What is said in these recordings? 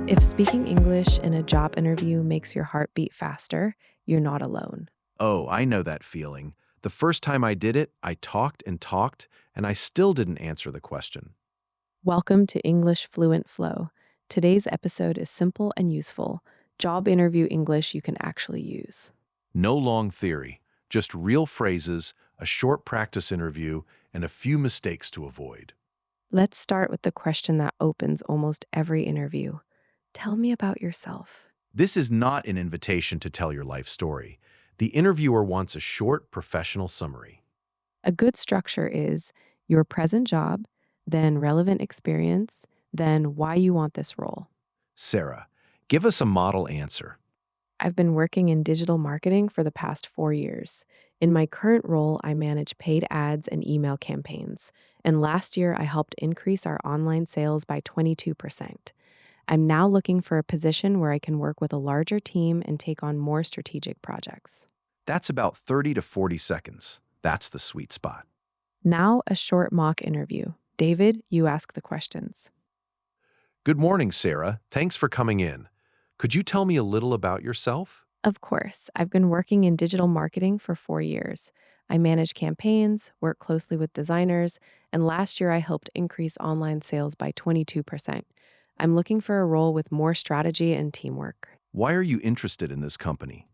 If speaking English in a job interview makes your heart beat faster, you're not alone. Oh, I know that feeling. The first time I did it, I talked and talked, and I still didn't answer the question. Welcome to English Fluent Flow. Today's episode is simple and useful job interview English you can actually use. No long theory, just real phrases, a short practice interview, and a few mistakes to avoid. Let's start with the question that opens almost every interview. Tell me about yourself. This is not an invitation to tell your life story. The interviewer wants a short professional summary. A good structure is your present job, then relevant experience, then why you want this role. Sarah, give us a model answer. I've been working in digital marketing for the past 4 years. In my current role, I manage paid ads and email campaigns. And last year, I helped increase our online sales by 22%. I'm now looking for a position where I can work with a larger team and take on more strategic projects. That's about 30 to 40 seconds. That's the sweet spot. Now, a short mock interview. David, you ask the questions. Good morning, Sarah. Thanks for coming in. Could you tell me a little about yourself? Of course, I've been working in digital marketing for 4 years. I manage campaigns, work closely with designers, and last year I helped increase online sales by 22%. I'm looking for a role with more strategy and teamwork. Why are you interested in this company?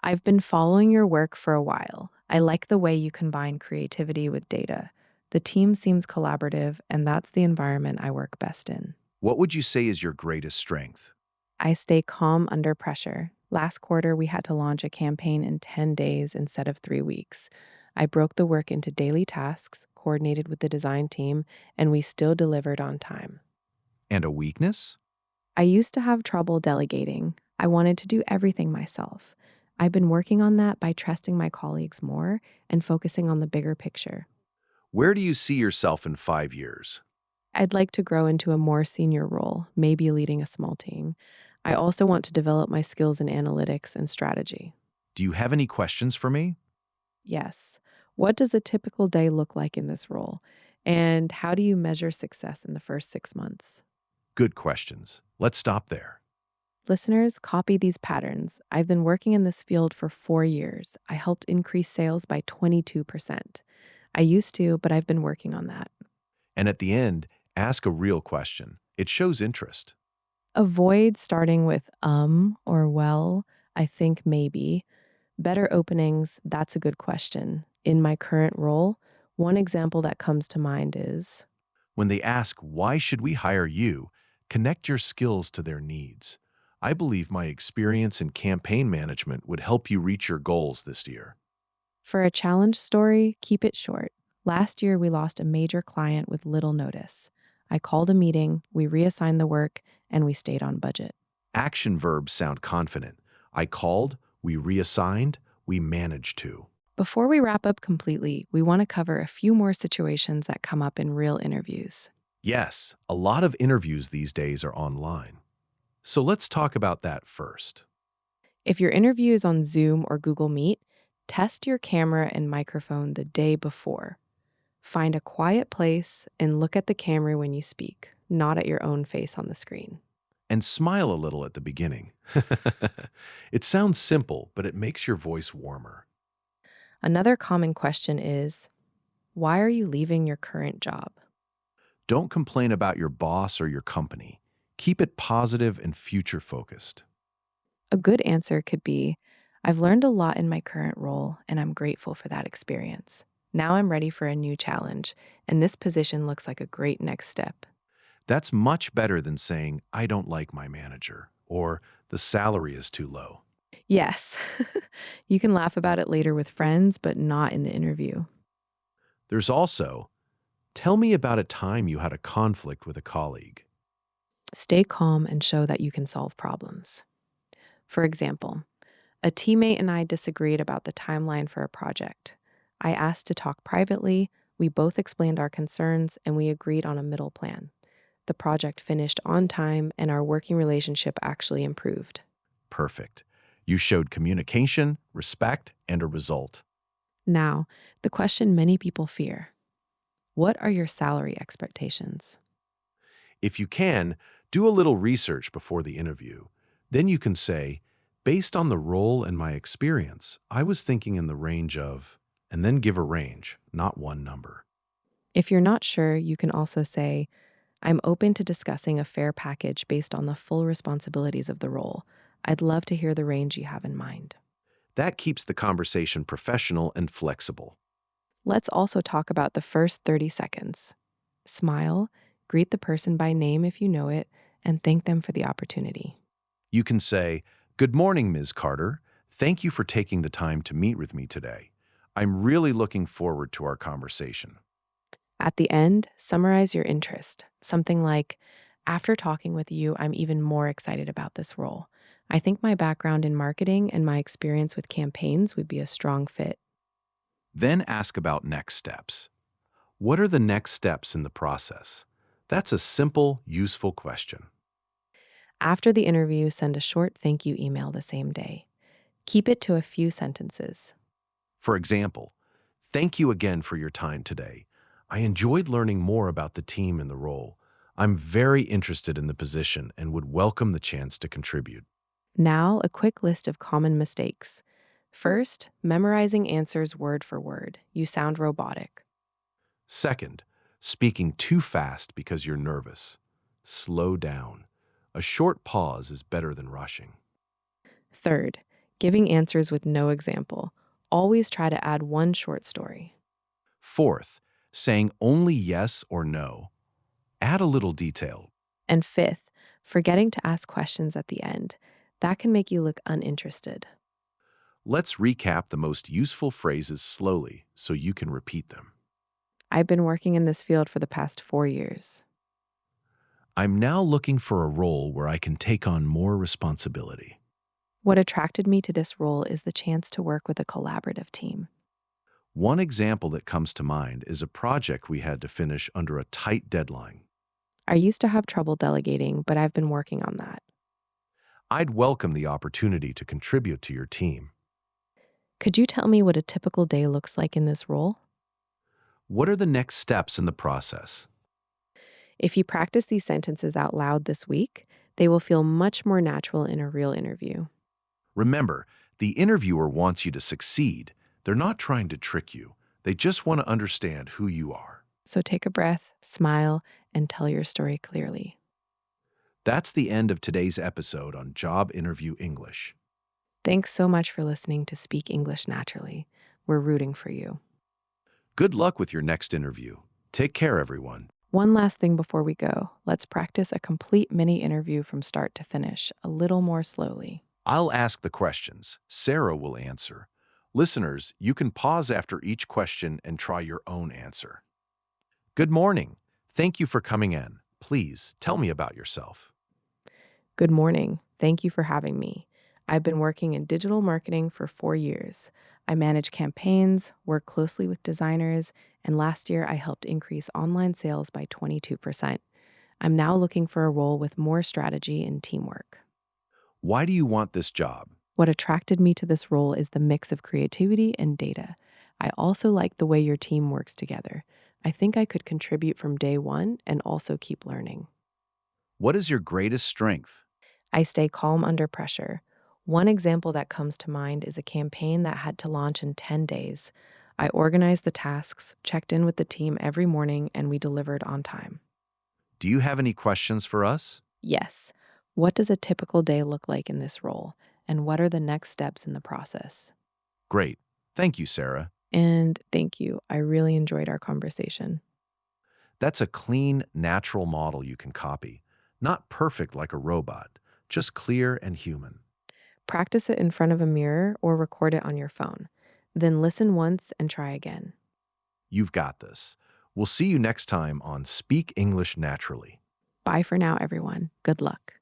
I've been following your work for a while. I like the way you combine creativity with data. The team seems collaborative, and that's the environment I work best in. What would you say is your greatest strength? I stay calm under pressure. Last quarter, we had to launch a campaign in 10 days instead of 3 weeks. I broke the work into daily tasks, coordinated with the design team, and we still delivered on time. And a weakness? I used to have trouble delegating. I wanted to do everything myself. I've been working on that by trusting my colleagues more and focusing on the bigger picture. Where do you see yourself in 5 years? I'd like to grow into a more senior role, maybe leading a small team. I also want to develop my skills in analytics and strategy. Do you have any questions for me? Yes. What does a typical day look like in this role? And how do you measure success in the first 6 months? Good questions. Let's stop there. Listeners, copy these patterns. I've been working in this field for 4 years. I helped increase sales by 22%. I used to, but I've been working on that. And at the end, ask a real question. It shows interest. Avoid starting with or well, I think maybe. Better openings, that's a good question. In my current role, one example that comes to mind is When they ask, why should we hire you? Connect your skills to their needs. I believe my experience in campaign management would help you reach your goals this year. for a challenge story, keep it short. Last year, we lost a major client with little notice. I called a meeting, we reassigned the work, and we stayed on budget. Action verbs sound confident. I called, we reassigned, we managed to. Before we wrap up completely, we want to cover a few more situations that come up in real interviews. Yes, a lot of interviews these days are online. So let's talk about that first. If your interview is on Zoom or Google Meet, test your camera and microphone the day before. Find a quiet place and look at the camera when you speak, not at your own face on the screen. And smile a little at the beginning. It sounds simple, but it makes your voice warmer. Another common question is, why are you leaving your current job? Don't complain about your boss or your company. Keep it positive and future focused. A good answer could be, I've learned a lot in my current role, and I'm grateful for that experience. Now I'm ready for a new challenge, and this position looks like a great next step. That's much better than saying, I don't like my manager, or the salary is too low. Yes, you can laugh about it later with friends, but not in the interview. There's also, tell me about a time you had a conflict with a colleague. Stay calm and show that you can solve problems. For example, a teammate and I disagreed about the timeline for a project. I asked to talk privately, we both explained our concerns, and we agreed on a middle plan. The project finished on time, and our working relationship actually improved. Perfect. You showed communication, respect, and a result. Now, the question many people fear: what are your salary expectations? If you can, Do a little research before the interview. Then you can say, based on the role and my experience, I was thinking in the range of, and then give a range, not one number. If you're not sure, you can also say, I'm open to discussing a fair package based on the full responsibilities of the role. I'd love to hear the range you have in mind. That keeps the conversation professional and flexible. Let's also talk about the first 30 seconds. Smile, greet the person by name if you know it, and thank them for the opportunity. You can say, good morning, Ms. Carter. Thank you for taking the time to meet with me today. I'm really looking forward to our conversation. At the end, summarize your interest. Something like, after talking with you, I'm even more excited about this role. I think my background in marketing and my experience with campaigns would be a strong fit. Then ask about next steps. What are the next steps in the process? That's a simple, useful question. After the interview, send a short thank you email the same day. Keep it to a few sentences. For example, thank you again for your time today. I enjoyed learning more about the team and the role. I'm very interested in the position and would welcome the chance to contribute. Now, a quick list of common mistakes. First, memorizing answers word for word. You sound robotic. Second, speaking too fast because you're nervous. Slow down. A short pause is better than rushing. Third, giving answers with no example. Always try to add one short story. Fourth, saying only yes or no. Add a little detail. And fifth, forgetting to ask questions at the end. That can make you look uninterested. Let's recap the most useful phrases slowly so you can repeat them. I've been working in this field for the past 4 years. I'm now looking for a role where I can take on more responsibility. What attracted me to this role is the chance to work with a collaborative team. One example that comes to mind is a project we had to finish under a tight deadline. I used to have trouble delegating, but I've been working on that. I'd welcome the opportunity to contribute to your team. Could you tell me what a typical day looks like in this role? What are the next steps in the process? If you practice these sentences out loud this week, they will feel much more natural in a real interview. Remember, the interviewer wants you to succeed. They're not trying to trick you. They just want to understand who you are. So take a breath, smile, and tell your story clearly. That's the end of today's episode on Job Interview English. Thanks so much for listening to Speak English Naturally. We're rooting for you. Good luck with your next interview. Take care, everyone. One last thing before we go. Let's practice a complete mini interview from start to finish, a little more slowly. I'll ask the questions. Sarah will answer. Listeners, you can pause after each question and try your own answer. Good morning. Thank you for coming in. Please tell me about yourself. Good morning. Thank you for having me. I've been working in digital marketing for 4 years. I manage campaigns, work closely with designers, and last year I helped increase online sales by 22%. I'm now looking for a role with more strategy and teamwork. Why do you want this job? What attracted me to this role is the mix of creativity and data. I also like the way your team works together. I think I could contribute from day one and also keep learning. What is your greatest strength? I stay calm under pressure. One example that comes to mind is a campaign that had to launch in 10 days. I organized the tasks, checked in with the team every morning, and we delivered on time. Do you have any questions for us? Yes. What does a typical day look like in this role? And what are the next steps in the process? Great. Thank you, Sarah. And thank you. I really enjoyed our conversation. That's a clean, natural model you can copy. Not perfect like a robot, just clear and human. Practice it in front of a mirror or record it on your phone. Then listen once and try again. You've got this. We'll see you next time on Speak English Naturally. Bye for now, everyone. Good luck.